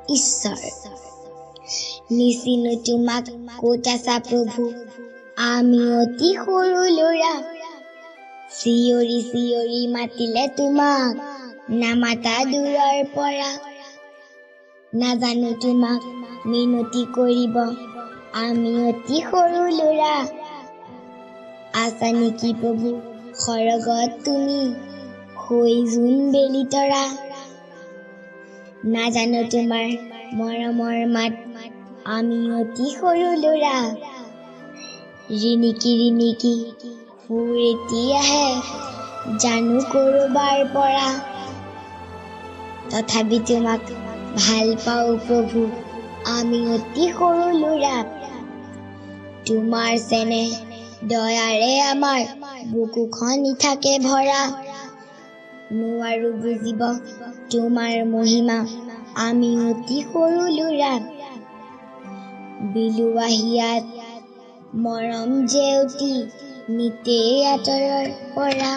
ঈশ্বৰ নিচিনো তোমাক ক'ত আছা প্ৰভু আমি অতি সৰু ল'ৰা চিঞৰি চিঞৰি মাতিলে তোমাক নামাতা দূৰৰ পৰা নাজানো তোমাক মিনতি কৰিব আমি অতি সৰু ল'ৰা আছা নেকি প্ৰভু সৰগত তুমি হৈ জোন বেলি তৰা নাজানো তোমাৰ মৰমৰ মাত আমি অতি সৰু ল'ৰা ৰিণিকি সুৰ এতিয়াহে জানো কৰবাৰ পৰা তথাপি তোমাক ভাল পাওঁ প্ৰভু আমি অতি সৰু ল'ৰা তোমাৰ চেনেহ দয়াৰে আমাৰ বুকুখন থাকে ভৰা নোৱাৰো বুজিব তোমাৰ মহিমা আমি অতি সৰু ল'ৰা বিলুৱা হিয়াত মৰম জেউতি নিতেই আঁতৰৰ পৰা